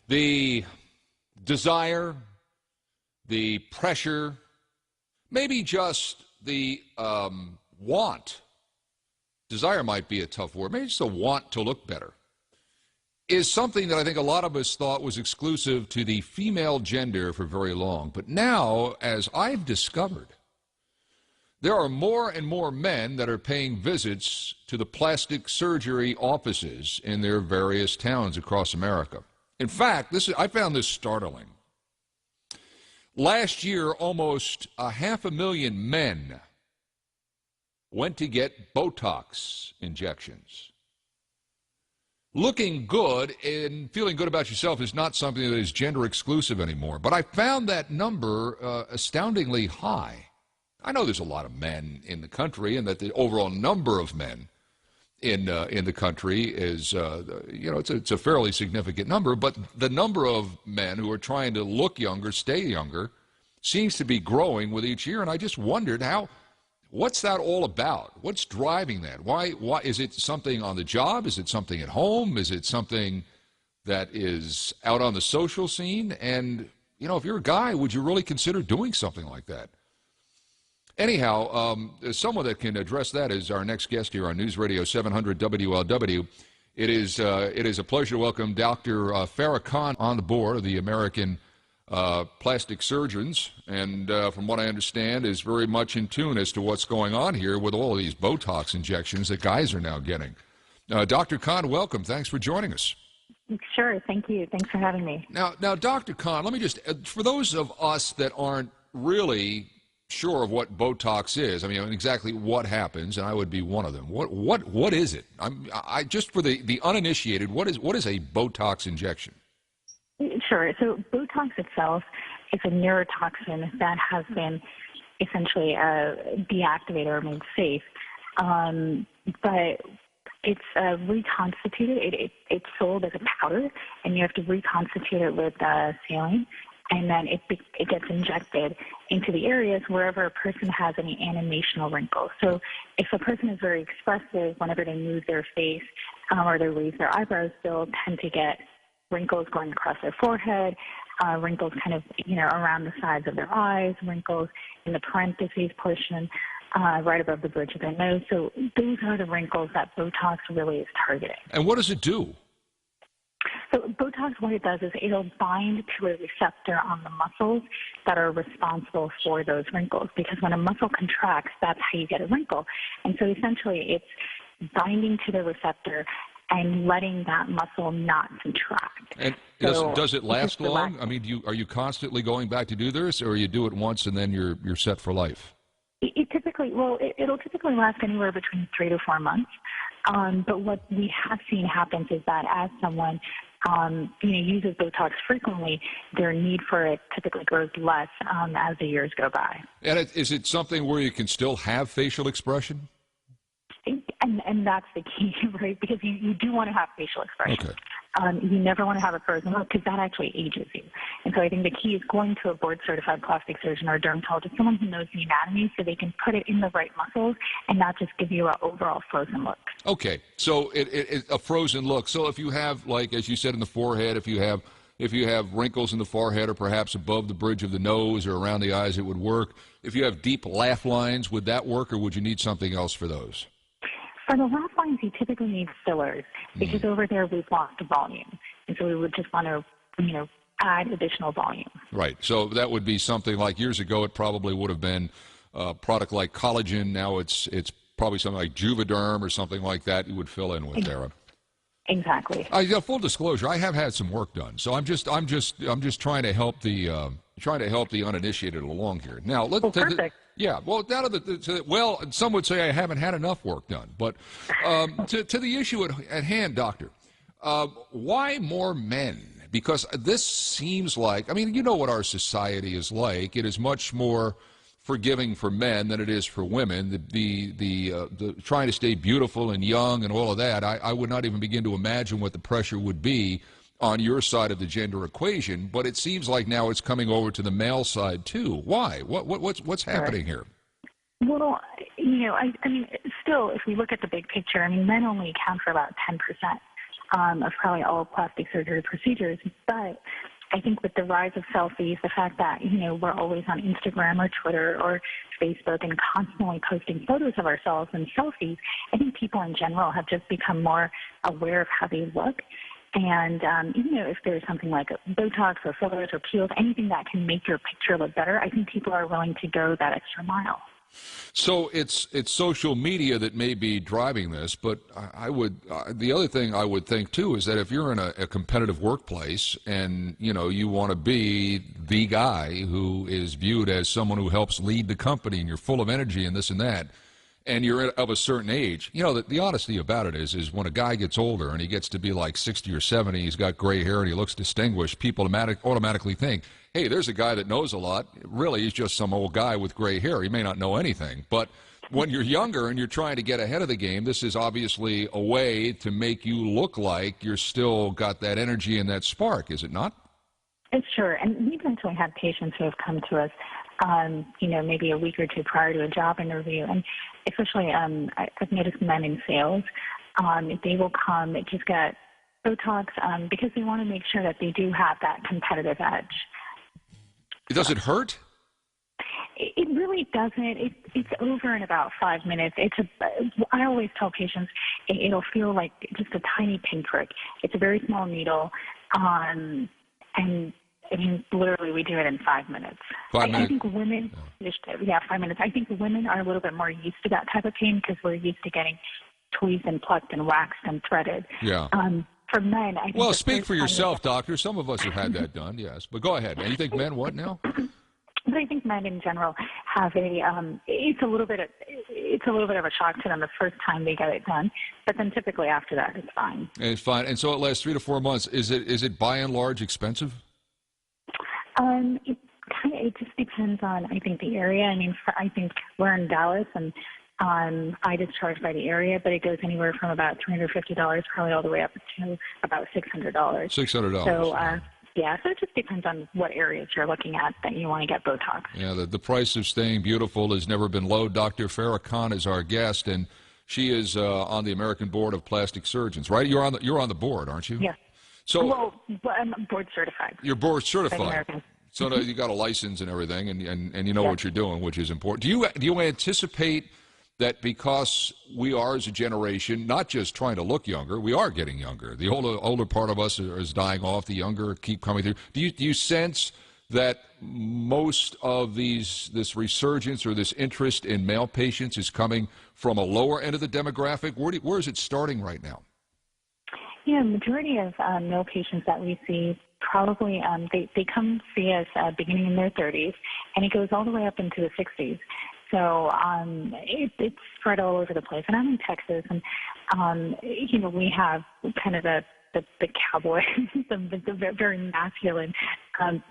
The desire, the pressure, maybe just the want. Desire might be a tough word. Maybe just a want to look better is something that I think a lot of us thought was exclusive to the female gender for very long. But now, as I've discovered, there are more and more men that are paying visits to the plastic surgery offices in their various towns across America. In fact, I found this startling. Last year, almost 500,000 men went to get Botox injections. Looking good and feeling good about yourself is not something that is gender exclusive anymore. But I found that number astoundingly high. I know there's a lot of men in the country, and that the overall number of men in the country is, it's a fairly significant number. But the number of men who are trying to look younger, stay younger, seems to be growing with each year. And I just wondered what's that all about? What's driving that? Why is it something on the job? Is it something at home? Is it something that is out on the social scene? And, if you're a guy, would you really consider doing something like that? Anyhow, someone that can address that is our next guest here on News Radio 700 WLW. It is a pleasure to welcome Dr. Farah Khan on the board of the American Plastic Surgeons, and from what I understand, is very much in tune as to what's going on here with all of these Botox injections that guys are now getting. Dr. Khan, welcome. Thanks for joining us. Sure. Thank you. Thanks for having me. Now, Dr. Khan, let me just, for those of us that aren't really sure of what Botox is, exactly what happens, and I would be one of them. What is it? I just for the uninitiated, what is a Botox injection? Sure. So Botox itself is a neurotoxin that has been essentially deactivated or made safe, but it's reconstituted. It's sold as a powder, and you have to reconstitute it with saline, and then it gets injected into the areas wherever a person has any animational wrinkles. So if a person is very expressive, whenever they move their face or they raise their eyebrows, they'll tend to get wrinkles going across their forehead, wrinkles kind of, around the sides of their eyes, wrinkles in the parentheses portion, right above the bridge of their nose. So those are the wrinkles that Botox really is targeting. And what does it do? So Botox, what it does is it'll bind to a receptor on the muscles that are responsible for those wrinkles, because when a muscle contracts, that's how you get a wrinkle. And so essentially it's binding to the receptor and letting that muscle not contract. And does it last long? Are you constantly going back to do this, or you do it once and then you're set for life? It'll typically last anywhere between 3 to 4 months. But what we have seen happens is that as someone uses Botox frequently, their need for it typically grows less as the years go by. And is it something where you can still have facial expression? And that's the key, right? Because you do want to have facial expression. Okay. You never want to have a frozen look, because that actually ages you. And so I think the key is going to a board-certified plastic surgeon or dermatologist, someone who knows the anatomy, so they can put it in the right muscles and not just give you an overall frozen look. Okay, so it a frozen look. So if you have, like as you said, in the forehead, if you have wrinkles in the forehead or perhaps above the bridge of the nose or around the eyes, it would work. If you have deep laugh lines, would that work, or would you need something else for those? For the laugh lines, you typically need fillers, because over there we've lost volume. And so we would just want to, add additional volume. Right. So that would be something like years ago, it probably would have been a product like collagen. Now it's probably something like Juvederm or something like that you would fill in with there. Exactly. Full disclosure, I have had some work done, so I'm just trying to help the uninitiated along here. Now perfect. Yeah, well, some would say I haven't had enough work done. But to the issue at hand, Doctor, why more men? Because this seems like, you know what our society is like. It is much more forgiving for men than it is for women. The trying to stay beautiful and young and all of that, I would not even begin to imagine what the pressure would be on your side of the gender equation, but it seems like now it's coming over to the male side too. Why? What's happening here? Well, still, if we look at the big picture, men only account for about 10% of probably all plastic surgery procedures. But I think with the rise of selfies, the fact that, we're always on Instagram or Twitter or Facebook and constantly posting photos of ourselves and selfies, I think people in general have just become more aware of how they look. And, if there's something like Botox or fillers or peels, anything that can make your picture look better, I think people are willing to go that extra mile. So it's social media that may be driving this, but the other thing I would think too is that if you're in a competitive workplace and you want to be the guy who is viewed as someone who helps lead the company and you're full of energy and this and that, and you're of a certain age, the honesty about it is when a guy gets older and he gets to be like 60 or 70, he's got gray hair and he looks distinguished, people automatically think, hey, there's a guy that knows a lot. Really, he's just some old guy with gray hair. He may not know anything. But when you're younger and you're trying to get ahead of the game, this is obviously a way to make you look like you're still got that energy and that spark, is it not? It's sure. And we've actually had patients who have come to us, maybe a week or two prior to a job interview. And especially I've noticed men in sales, they will come and just get Botox because they want to make sure that they do have that competitive edge. Does it hurt? It really doesn't. It's over in about 5 minutes. I always tell patients it'll feel like just a tiny pinprick. It's a very small needle, and literally we do it in 5 minutes. 5 minutes. I think women, 5 minutes. I think women are a little bit more used to that type of pain because we're used to getting tweezed and plucked and waxed and threaded. Yeah. For men, I think well, speak for yourself, doctor. Some of us have had that done, yes. But go ahead. And you think men what now? But I think men in general have it's a little bit of a shock to them the first time they get it done, but then typically after that it's fine. It's fine, and so it lasts 3 to 4 months. Is it by and large expensive? It just depends on I think the area. I mean, I think we're in Dallas and. I just charge by the area, but it goes anywhere from about $350 probably all the way up to about $600. $600. So, so it just depends on what areas you're looking at that you want to get Botox. Yeah, the price of staying beautiful has never been low. Dr. Farah Khan is our guest, and she is on the American Board of Plastic Surgeons, right? You're on the board, aren't you? Yes. So, I'm board certified. You're board certified. So Mm-hmm. you got a license and everything, and you know what you're doing, which is important. Do you anticipate that because we are as a generation not just trying to look younger, we are getting younger. The older part of us is dying off. The younger keep coming through. Do you sense that most of this resurgence or this interest in male patients is coming from a lower end of the demographic? Where is it starting right now? Yeah, majority of male patients that we see probably they come see us beginning in their 30s, and it goes all the way up into the 60s. So it's spread all over the place. And I'm in Texas, and, we have kind of the cowboy, the very masculine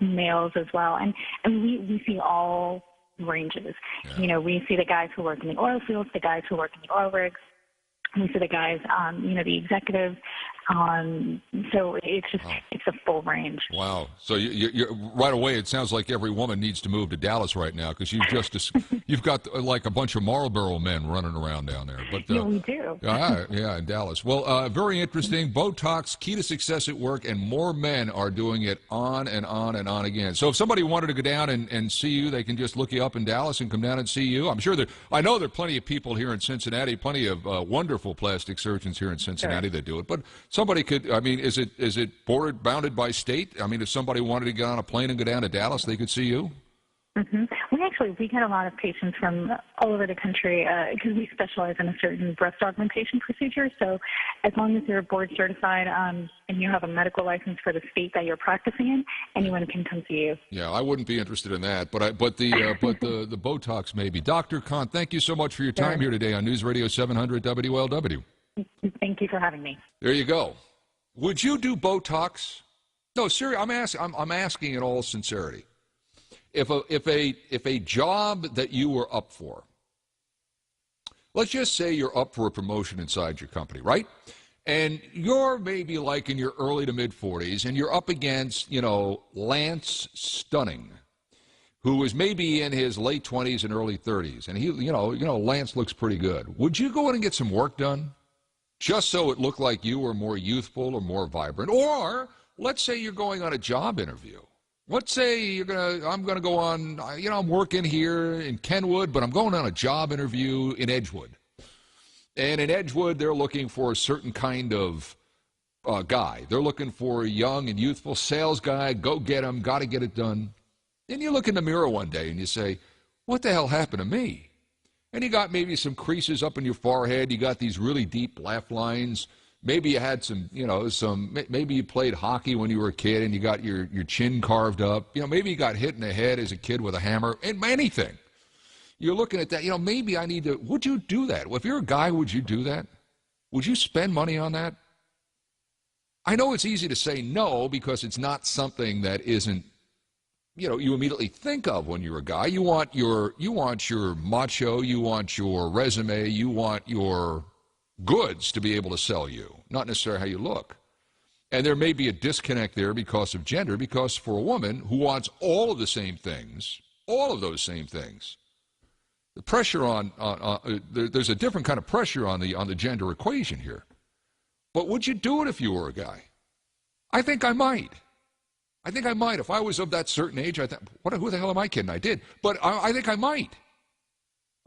males as well. And we see all ranges. Yeah. We see the guys who work in the oil fields, the guys who work in the oil rigs. We see the guys, the executives. So it's a full range. Wow. So you right away, it sounds like every woman needs to move to Dallas right now because you've got like a bunch of Marlboro men running around down there. But yeah, we do. Yeah, in Dallas. Well, very interesting. Botox, key to success at work, and more men are doing it on and on and on again. So if somebody wanted to go down and see you, they can just look you up in Dallas and come down and see you. I'm sure I know there are plenty of people here in Cincinnati, plenty of wonderful plastic surgeons here in Cincinnati that do it. But somebody could, is it bounded by state? I mean, if somebody wanted to get on a plane and go down to Dallas, they could see you? Mm-hmm. We get a lot of patients from all over the country because we specialize in a certain breast augmentation procedure. So as long as you're board certified and you have a medical license for the state that you're practicing in, anyone can come see you. Yeah, I wouldn't be interested in that, but the Botox maybe. Dr. Khan, thank you so much for your time here today on News Radio 700 WLW. Thank you for having me. There you go. Would you do Botox? No, seriously, I'm asking in all sincerity. If a job that you were up for, let's just say you're up for a promotion inside your company, right? And you're maybe like in your early to mid 40s, and you're up against, Lance Stunning, who is maybe in his late 20s and early 30s, and he, Lance looks pretty good. Would you go in and get some work done? just so it looked like you were more youthful or more vibrant. Or let's say you're going on a job interview. Let's say I'm gonna go on, I'm working here in Kenwood, but I'm going on a job interview in Edgewood. And in Edgewood, they're looking for a certain kind of guy. They're looking for a young and youthful sales guy. Go get him. Got to get it done. And you look in the mirror one day and you say, what the hell happened to me? And you got maybe some creases up in your forehead. You got these really deep laugh lines. Maybe you had maybe you played hockey when you were a kid and you got your chin carved up. Maybe you got hit in the head as a kid with a hammer. And anything. You're looking at that, maybe I need to, would you do that? Well, if you're a guy, would you do that? Would you spend money on that? I know it's easy to say no because it's not something that isn't, you immediately think of when you're a guy. You want your macho, you want your resume, you want your goods to be able to sell you, not necessarily how you look. And there may be a disconnect there because of gender, because for a woman who wants all of the same things, all of those same things, the pressure there's a different kind of pressure on the gender equation here. But would you do it if you were a guy? I think I might. If I was of that certain age, I thought, who the hell am I kidding? I did. But I think I might.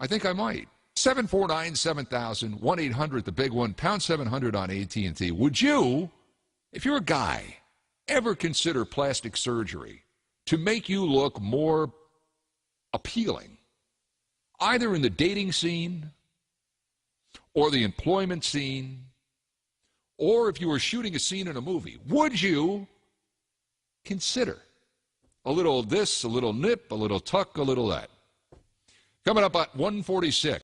749-7000, 1-800, the big one, pound 700 on AT&T. Would you, if you're a guy, ever consider plastic surgery to make you look more appealing? Either in the dating scene or the employment scene, or if you were shooting a scene in a movie, would you consider a little this, a little nip, a little tuck, a little that? Coming up at 1:46,